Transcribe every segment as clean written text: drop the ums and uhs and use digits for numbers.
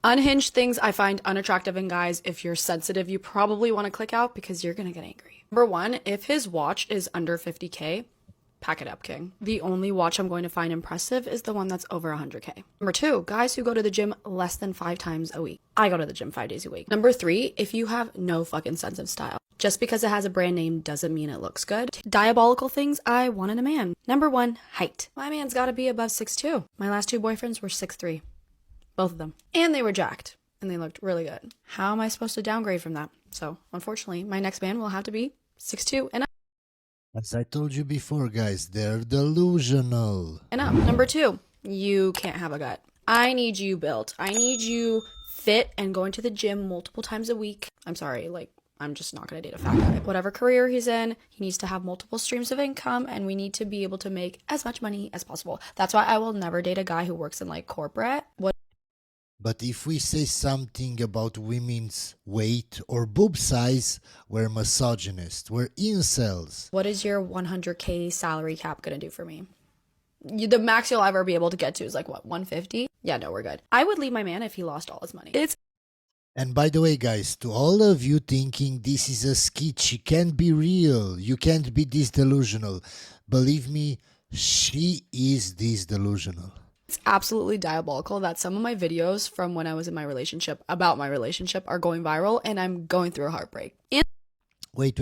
Unhinged things I find unattractive in guys. If you're sensitive, you probably want to click out because you're gonna get angry. Number one, if his watch is under 50K, pack it up, king. The only watch I'm going to find impressive is the one that's over 100K. Number two, guys who go to the gym less than 5 times a week. I go to the gym 5 days a week. Number three, if you have no fucking sense of style. Just because it has a brand name doesn't mean it looks good. Diabolical things I want in a man. Number one, height. My man's gotta be above 6'2". My last 2 boyfriends were 6'3". Both of them. And they were jacked. And they looked really good. How am I supposed to downgrade from that? So, unfortunately, my next man will have to be 6'2" and up. As I told you before, guys, they're delusional. And up. Number two, you can't have a gut. I need you built. I need you fit and going to the gym multiple times a week. I'm sorry, I'm just not gonna date a fat guy. Whatever career he's in, he needs to have multiple streams of income, and we need to be able to make as much money as possible. That's why I will never date a guy who works in corporate. But if we say something about women's weight or boob size, we're misogynist, we're incels. What is your 100K salary cap gonna do for me? The max you'll ever be able to get to is what, 150? Yeah, no, we're good. I would leave my man if he lost all his money. And by the way, guys, to all of you thinking this is a skit, she can't be real, you can't be this delusional. Believe me, she is this delusional. It's absolutely diabolical that some of my videos from when I was in my relationship, about my relationship, are going viral, and I'm going through a heartbreak. Wait.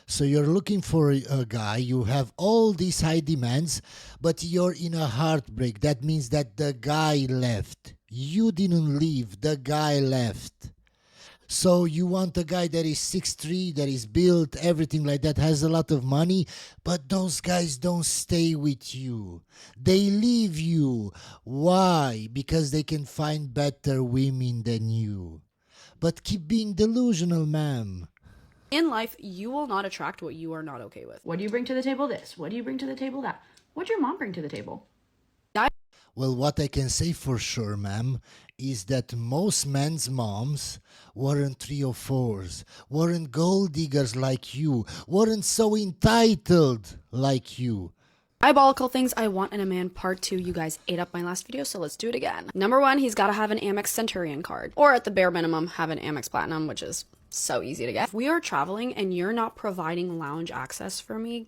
So you're looking for a guy, you have all these high demands, but you're in a heartbreak. That means that the guy left. You didn't leave, the guy left. So you want a guy that is 6'3", that is built, everything like that, has a lot of money, but those guys don't stay with you. They leave you. Why? Because they can find better women than you. But keep being delusional, ma'am. In life, you will not attract what you are not okay with. What do you bring to the table this? What do you bring to the table that? What'd your mom bring to the table? Well, what I can say for sure, ma'am, is that most men's moms weren't 304s, weren't gold diggers like you, weren't so entitled like you. Diabolical things I want in a man, part 2. You guys ate up my last video, so let's do it again. Number one, he's got to have an Amex Centurion card, or at the bare minimum, have an Amex Platinum, which is so easy to get. If we are traveling and you're not providing lounge access for me,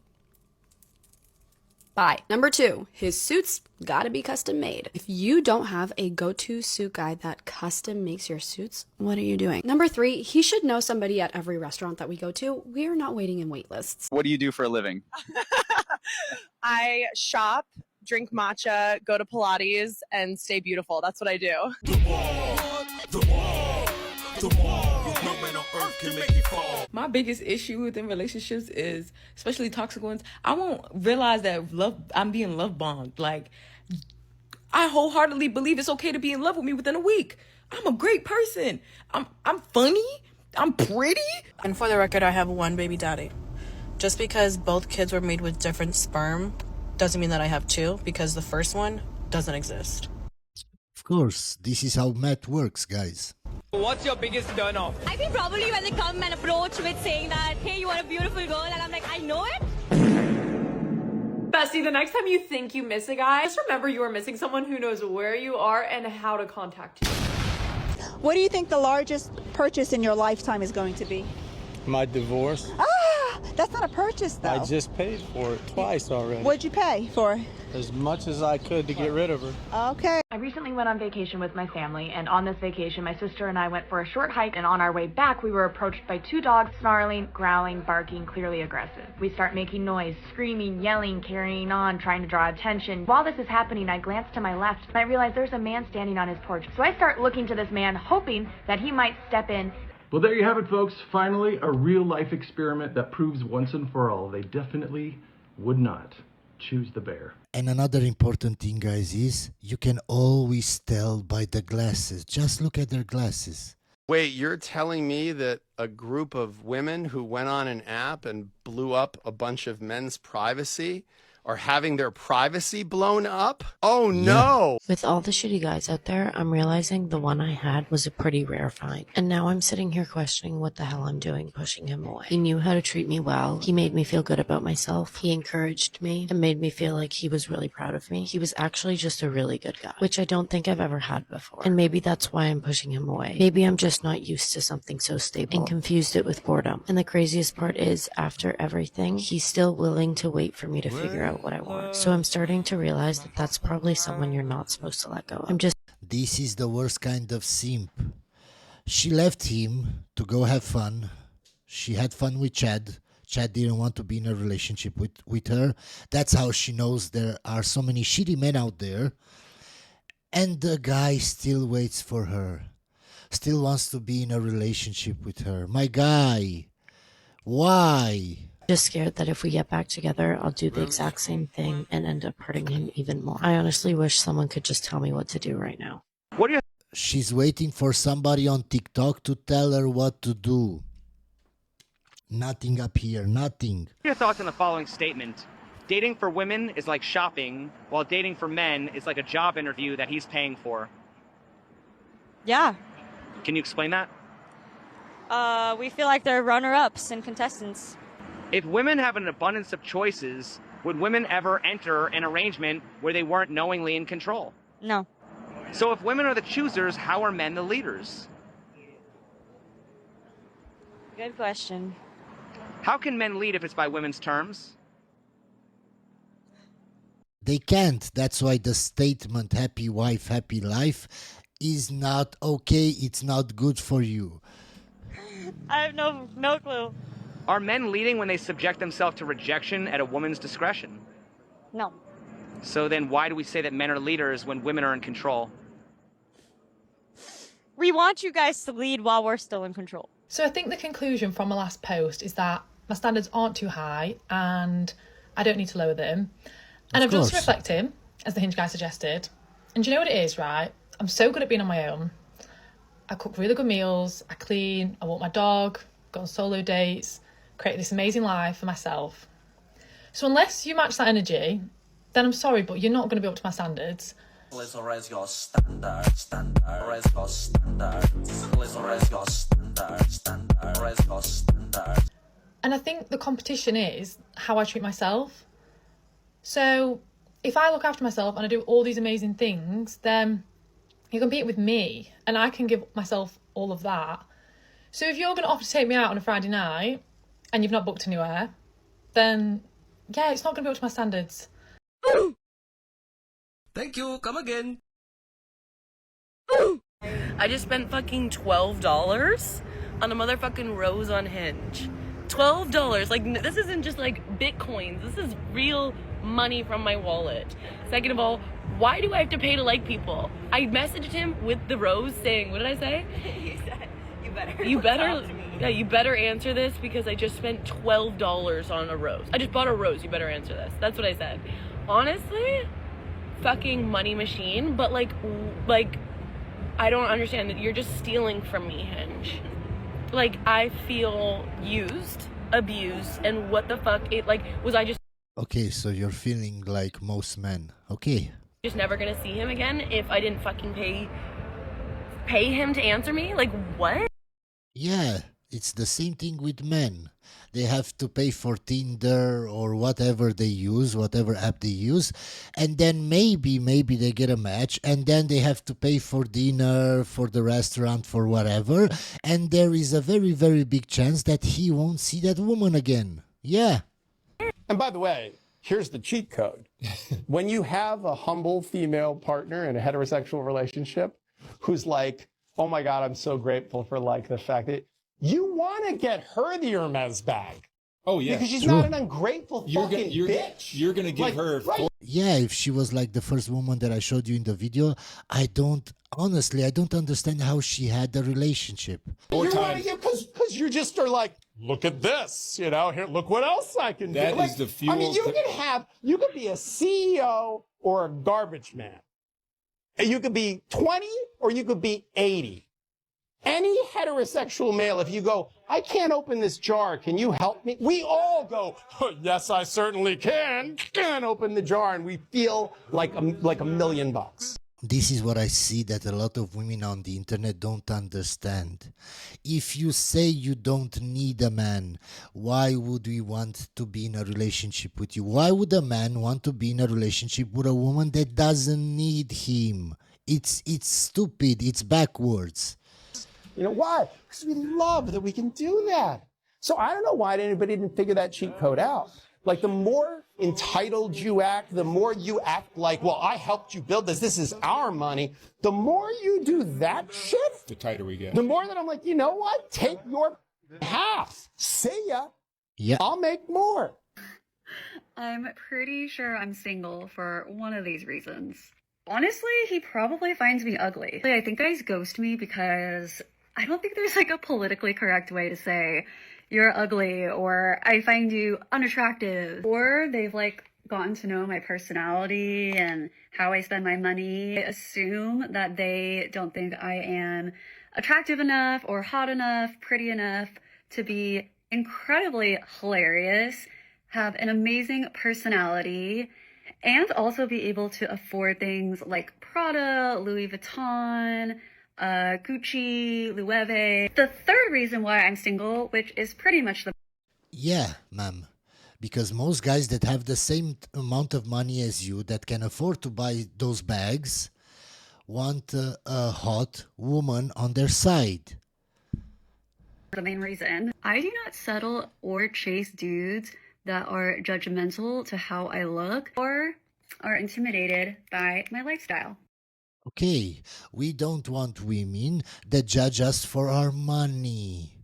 bye. Number two, his suits gotta be custom made. If you don't have a go-to suit guy that custom makes your suits, what are you doing? Number three, he should know somebody at every restaurant that we go to. We are not waiting in wait lists. What do you do for a living? I shop, drink matcha, go to Pilates, and stay beautiful. That's what I do. My biggest issue within relationships is, especially toxic ones, I won't realize that I'm being love bombed. I wholeheartedly believe it's okay to be in love with me within a week. I'm a great person. I'm funny. I'm pretty. And for the record, I have one baby daddy. Just because both kids were made with different sperm doesn't mean that I have two, because the first one doesn't exist. Of course, this is how math works, guys. What's your biggest turn-off? I think probably when they come and approach with saying that, hey, you are a beautiful girl, and I'm like, I know it. Bestie, the next time you think you miss a guy, just remember you are missing someone who knows where you are and how to contact you. What do you think the largest purchase in your lifetime is going to be? My divorce. That's not a purchase, though. I just paid for it twice already. What'd you pay for? As much as I could to get rid of her. Okay. I recently went on vacation with my family, and on this vacation, my sister and I went for a short hike, and on our way back, we were approached by 2 dogs, snarling, growling, barking, clearly aggressive. We start making noise, screaming, yelling, carrying on, trying to draw attention. While this is happening, I glance to my left, and I realize there's a man standing on his porch. So I start looking to this man, hoping that he might step in. Well, there you have it, folks. Finally, a real-life experiment that proves once and for all they definitely would not choose the bear. And another important thing, guys, is you can always tell by the glasses. Just look at their glasses. Wait, you're telling me that a group of women who went on an app and blew up a bunch of men's privacy are having their privacy blown up? Oh no! With all the shitty guys out there, I'm realizing the one I had was a pretty rare find. And now I'm sitting here questioning what the hell I'm doing pushing him away. He knew how to treat me well. He made me feel good about myself. He encouraged me and made me feel like he was really proud of me. He was actually just a really good guy, which I don't think I've ever had before. And maybe that's why I'm pushing him away. Maybe I'm just not used to something so stable and confused it with boredom. And the craziest part is, after everything, he's still willing to wait for me to figure out what I want. So I'm starting to realize that that's probably someone you're not supposed to let go of. This is the worst kind of simp. She left him to go have fun. She had fun with Chad. Chad didn't want to be in a relationship with her. That's how she knows there are so many shitty men out there. And the guy still waits for her. Still wants to be in a relationship with her. My guy. Why? Just scared that if we get back together, I'll do the exact same thing and end up hurting him even more. I honestly wish someone could just tell me what to do right now. She's waiting for somebody on TikTok to tell her what to do. Nothing up here, nothing. What are your thoughts on the following statement? Dating for women is like shopping, while dating for men is like a job interview that he's paying for. Yeah. Can you explain that? We feel like they're runner-ups and contestants. If women have an abundance of choices, would women ever enter an arrangement where they weren't knowingly in control? No. So if women are the choosers, how are men the leaders? Good question. How can men lead if it's by women's terms? They can't. That's why the statement happy wife, happy life is not okay. It's not good for you. I have no clue. Are men leading when they subject themselves to rejection at a woman's discretion? No. So then why do we say that men are leaders when women are in control? We want you guys to lead while we're still in control. So I think the conclusion from my last post is that my standards aren't too high and I don't need to lower them. And I've just reflected, as the Hinge guy suggested. And do you know what it is, right? I'm so good at being on my own. I cook really good meals, I clean, I walk my dog, go on solo dates, create this amazing life for myself. So unless you match that energy, then I'm sorry, but you're not going to be up to my standards. Let's raise your standard, raise your standard. Let's raise your standard, raise your standard. And I think the competition is how I treat myself. So if I look after myself and I do all these amazing things, then you compete with me and I can give myself all of that. So if you're going to offer to take me out on a Friday night and you've not booked anywhere, then yeah, it's not going to be up to my standards. Thank you, come again. I just spent fucking $12 on a motherfucking rose on Hinge. $12. Like, this isn't just like Bitcoins. This is real money from my wallet. Second of all, why do I have to pay to like people? I messaged him with the rose saying, what did I say? You said, you better answer this because I just spent $12 on a rose. I just bought a rose. You better answer this. That's what I said. Honestly, fucking money machine, but like I don't understand that you're just stealing from me, Hinge. Like, I feel used, abused, and what the fuck, was I just... Okay, so you're feeling like most men. Okay. Just never gonna see him again if I didn't fucking pay him to answer me? Like, what? Yeah, it's the same thing with men. They have to pay for Tinder or whatever they use, whatever app they use, and then maybe they get a match, and then they have to pay for dinner, for the restaurant, for whatever, and there is a very, very big chance that he won't see that woman again. Yeah. And by the way, here's the cheat code. When you have a humble female partner in a heterosexual relationship who's like, oh my God, I'm so grateful for like the fact that you want to get her the Hermes bag. Oh, yeah. Because she's not an ungrateful fucking bitch. You're going to give her... Right. Yeah, if she was like the first woman that I showed you in the video, I don't understand how she had the relationship. Because you just are like, look at this, you know, here, look what else I can do. That is the fuel. I mean, you could be a CEO or a garbage man. And you could be 20 or you could be 80. Any heterosexual male, if you go, I can't open this jar, can you help me? We all go, oh, yes, I certainly can open the jar, and we feel like a $1,000,000. This is what I see that a lot of women on the internet don't understand. If you say you don't need a man, why would we want to be in a relationship with you? Why would a man want to be in a relationship with a woman that doesn't need him? It's stupid. It's backwards. You know why? Because we love that we can do that. So I don't know why anybody didn't figure that cheat code out. Like, the more entitled you act, the more you act like, well, I helped you build this is our money. The more you do that shit, the tighter we get. The more that I'm like, you know what? Take your half. See ya. Yeah. I'll make more. I'm pretty sure I'm single for one of these reasons. Honestly, he probably finds me ugly. I think guys ghost me because I don't think there's like a politically correct way to say you're ugly or I find you unattractive, or they've like gotten to know my personality and how I spend my money. I assume that they don't think I am attractive enough or hot enough, pretty enough to be incredibly hilarious, have an amazing personality, and also be able to afford things like Prada, Louis Vuitton, Gucci, Loewe. The third reason why I'm single, which is pretty much the... Yeah, ma'am. Because most guys that have the same amount of money as you, that can afford to buy those bags, want a hot woman on their side. The main reason. I do not settle or chase dudes that are judgmental to how I look or are intimidated by my lifestyle. Okay, we don't want women that judge us for our money.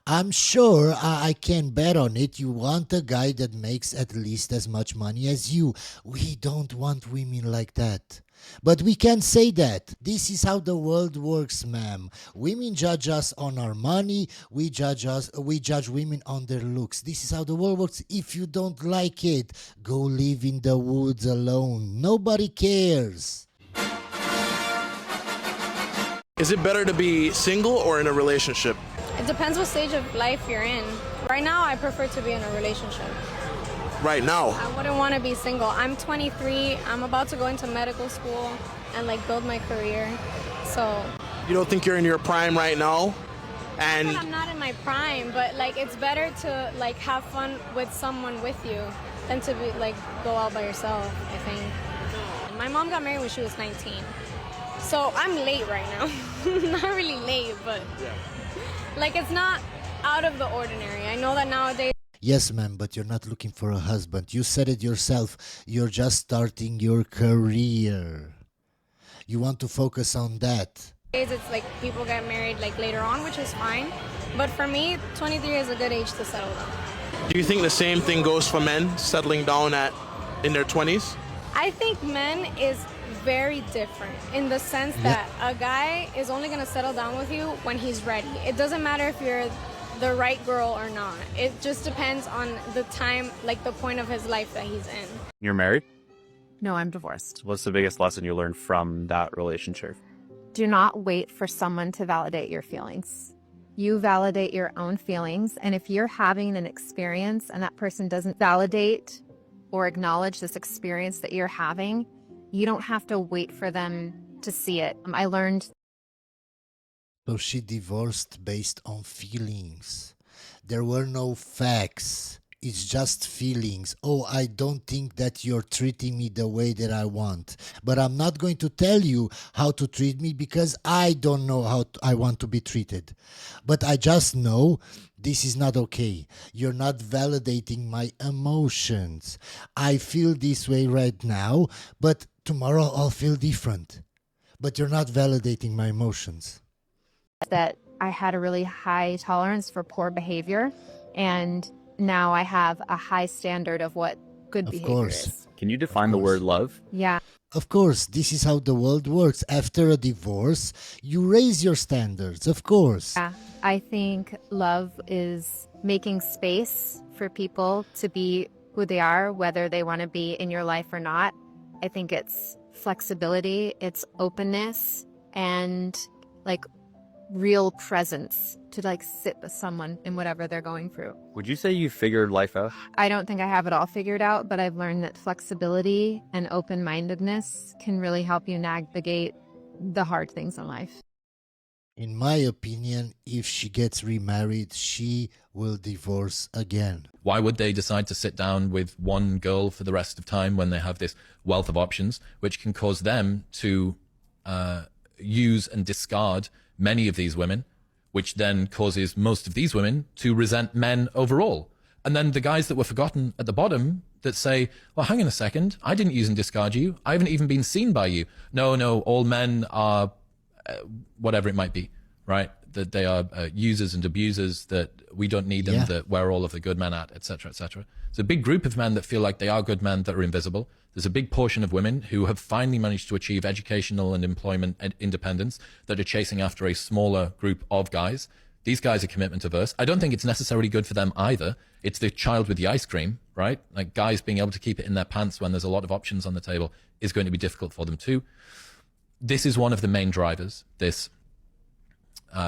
I'm sure I can bet on it. You want a guy that makes at least as much money as you. We don't want women like that. But we can say that. This is how the world works, ma'am. Women judge us on our money. We judge women on their looks. This is how the world works. If you don't like it, go live in the woods alone. Nobody cares. Is it better to be single or in a relationship? It depends what stage of life you're in. Right now, I prefer to be in a relationship. Right now? I wouldn't want to be single. I'm 23. I'm about to go into medical school and like build my career. So You don't think you're in your prime right now? And I'm not in my prime, but like it's better to like have fun with someone with you than to be like go out by yourself, I think. My mom got married when she was 19. So I'm late right now. Not really late, but like it's not out of the ordinary. I know that nowadays. Yes, ma'am, but you're not looking for a husband. You said it yourself. You're just starting your career. You want to focus on that. It's like people get married like later on, which is fine. But for me, 23 is a good age to settle down. do you think the same thing goes for men settling down in their 20s? I think men is very different in the sense that a guy is only going to settle down with you when he's ready. It doesn't matter if you're the right girl or not. It just depends on the time, like the point of his life that he's in. You're married? No, I'm divorced. What's the biggest lesson you learned from that relationship? Do not wait for someone to validate your feelings. You validate your own feelings, and if you're having an experience and that person doesn't validate or acknowledge this experience that you're having, you don't have to wait for them to see it. I learned. So she divorced based on feelings. There were no facts. It's just feelings. Oh, I don't think that you're treating me the way that I want. But I'm not going to tell you how to treat me because I don't know how I want to be treated. But I just know this is not okay. You're not validating my emotions. I feel this way right now, but tomorrow I'll feel different. But you're not validating my emotions. That I had a really high tolerance for poor behavior, and now I have a high standard of what good behavior is. Can you define the word love? Yeah. Of course, this is how the world works. After a divorce, you raise your standards, of course. Yeah. I think love is making space for people to be who they are, whether they want to be in your life or not. I think it's flexibility, it's openness, and like real presence to like sit with someone in whatever they're going through. Would you say you figured life out? I don't think I have it all figured out, but I've learned that flexibility and open-mindedness can really help you navigate the hard things in life. In my opinion, if she gets remarried, she will divorce again. Why would they decide to sit down with one girl for the rest of time when they have this wealth of options, which can cause them to use and discard many of these women, which then causes most of these women to resent men overall. And then the guys that were forgotten at the bottom that say, well, hang on a second, I didn't use and discard you. I haven't even been seen by you. No, all men are whatever it might be, right? That they are users and abusers, that we don't need them, that we're all of the good men at, etc., etc. There's a big group of men that feel like they are good men that are invisible. There's a big portion of women who have finally managed to achieve educational and employment and independence that are chasing after a smaller group of guys. These guys are commitment averse. I don't think it's necessarily good for them either. It's the child with the ice cream, right? Like guys being able to keep it in their pants when there's a lot of options on the table is going to be difficult for them too. This is one of the main drivers. This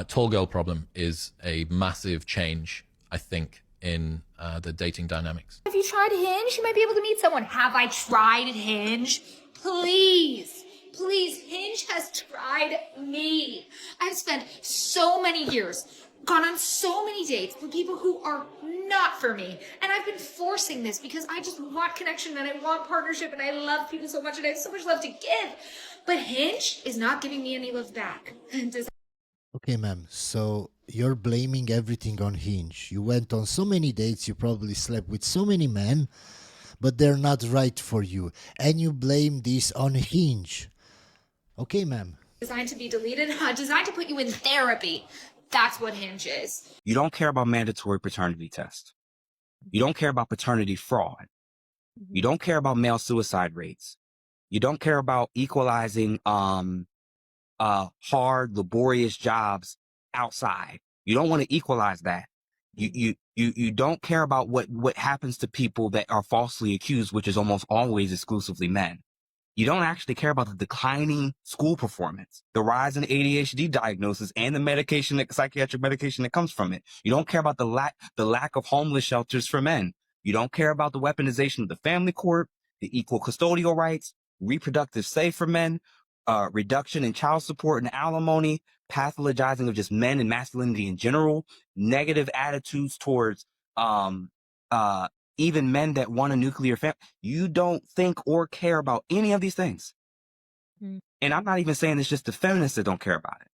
tall girl problem is a massive change, I think, in the dating dynamics. Have you tried Hinge? You might be able to meet someone. Have I tried Hinge? Please, Hinge has tried me. I've spent so many years, gone on so many dates with people who are not for me. And I've been forcing this because I just want connection and I want partnership and I love people so much and I have so much love to give. But Hinge is not giving me any love back. Okay, ma'am, so you're blaming everything on Hinge. You went on so many dates, you probably slept with so many men, but they're not right for you. And you blame this on Hinge. Okay, ma'am. Designed to be deleted, designed to put you in therapy. That's what Hinge is. You don't care about mandatory paternity tests. You don't care about paternity fraud. You don't care about male suicide rates. You don't care about equalizing hard, laborious jobs outside. You don't want to equalize that. You don't care about what happens to people that are falsely accused, which is almost always exclusively men. You don't actually care about the declining school performance, the rise in ADHD diagnosis, and the psychiatric medication that comes from it. You don't care about the lack of homeless shelters for men. You don't care about the weaponization of the family court, the equal custodial rights, reproductive say for men, reduction in child support and alimony, pathologizing of just men and masculinity in general, negative attitudes towards even men that want a nuclear family. You don't think or care about any of these things. And I'm not even saying it's just the feminists that don't care about it.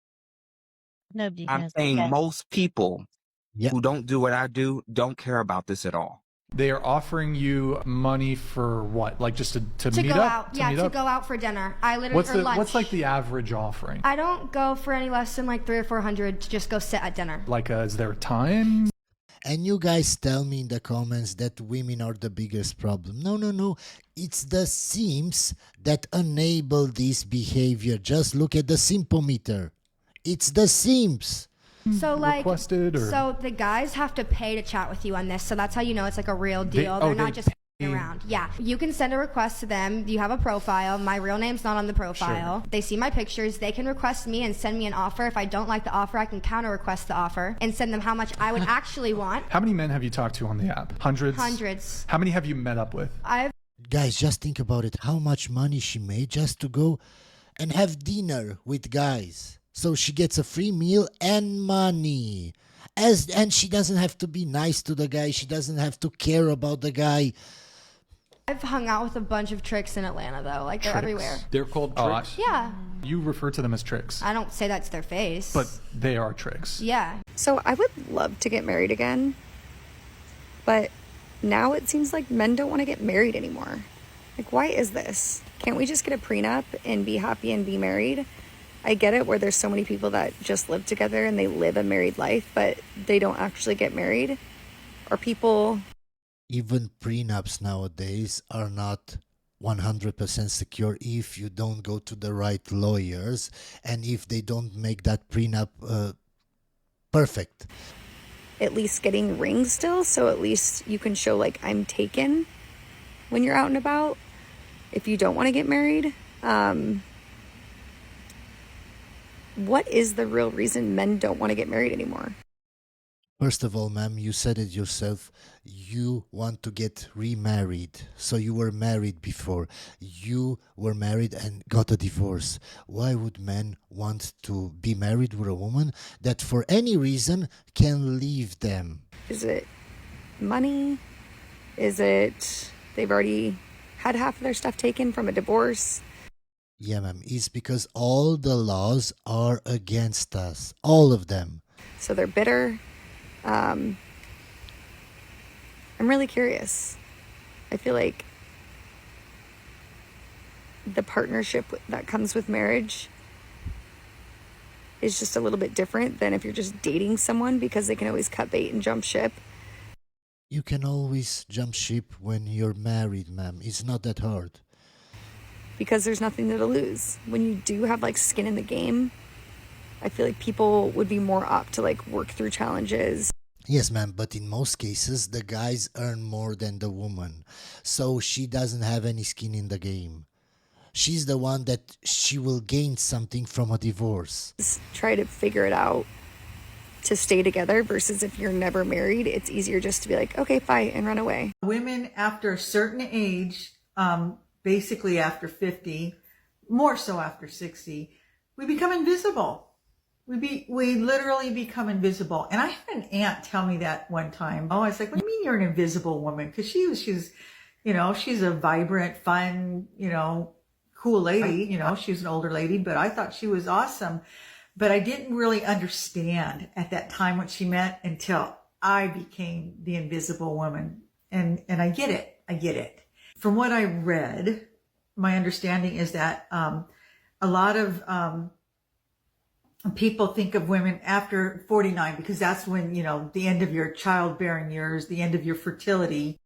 Nobody I'm has. saying Okay. most people who don't do what I do don't care about this at all. They are offering you money for what? Like just to To meet go up? out, yeah, to go out for dinner. I literally What's for lunch. what's like the average offering? I don't go for any less than like 300 or 400 to just go sit at dinner. Like is there time? And you guys tell me in the comments that women are the biggest problem. No. It's the Sims that enable this behavior. Just look at the Simpometer. It's the Sims. So like, Requested or- so the guys have to pay to chat with you on this. So that's how you know it's like a real deal. They're not just around. Yeah, you can send a request to them. You have a profile. My real name's not on the profile. Sure. They see my pictures. They can request me and send me an offer. If I don't like the offer, I can counter request the offer and send them how much I would actually want. How many men have you talked to on the app? Hundreds? Hundreds. How many have you met up with? Guys, just think about it. How much money she made just to go and have dinner with guys. So she gets a free meal and money. And she doesn't have to be nice to the guy. She doesn't have to care about the guy. I've hung out with a bunch of tricks in Atlanta though. Like they're everywhere. They're called tricks? Yeah. You refer to them as tricks. I don't say that to their face. But they are tricks. Yeah. So I would love to get married again, but now it seems like men don't want to get married anymore. Like, why is this? Can't we just get a prenup and be happy and be married? I get it where there's so many people that just live together and they live a married life, but they don't actually get married. Or people... Even prenups nowadays are not 100% secure if you don't go to the right lawyers and if they don't make that prenup perfect. At least getting rings still, so at least you can show like I'm taken when you're out and about what is the real reason men don't want to get married anymore? First of all, ma'am, you said it yourself. You want to get remarried. So you were married before. You were married and got a divorce. Why would men want to be married with a woman that for any reason can leave them? Is it money? Is it they've already had half of their stuff taken from a divorce? Yeah, ma'am. It's because all the laws are against us. All of them. So they're bitter. I'm really curious. I feel like the partnership that comes with marriage is just a little bit different than if you're just dating someone, because they can always cut bait and jump ship. You can always jump ship when you're married, ma'am. It's not that hard. Because there's nothing to lose. When you do have like skin in the game, I feel like people would be more up to like work through challenges. Yes, ma'am, but in most cases, the guys earn more than the woman. So she doesn't have any skin in the game. She's the one that she will gain something from a divorce. Try to figure it out to stay together, versus if you're never married, it's easier just to be like, okay, fight and run away. Women after a certain age, basically after 50, more so after 60, we become invisible. We literally become invisible. And I had an aunt tell me that one time. Oh, I was like, what do you mean you're an invisible woman? Because she's a vibrant, fun, cool lady. She's an older lady, but I thought she was awesome. But I didn't really understand at that time what she meant until I became the invisible woman. And I get it. I get it. From what I read, my understanding is that a lot of people think of women after 49 because that's when, the end of your childbearing years, the end of your fertility.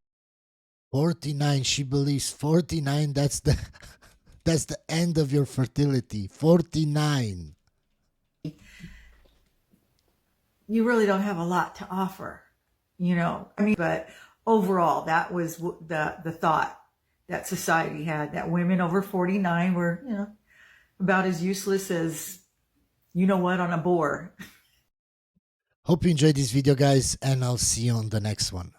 49, she believes 49, that's the end of your fertility. 49. You really don't have a lot to offer, but overall, that was the thought that society had, that women over 49 were, about as useless as on a board. Hope you enjoyed this video, guys, and I'll see you on the next one.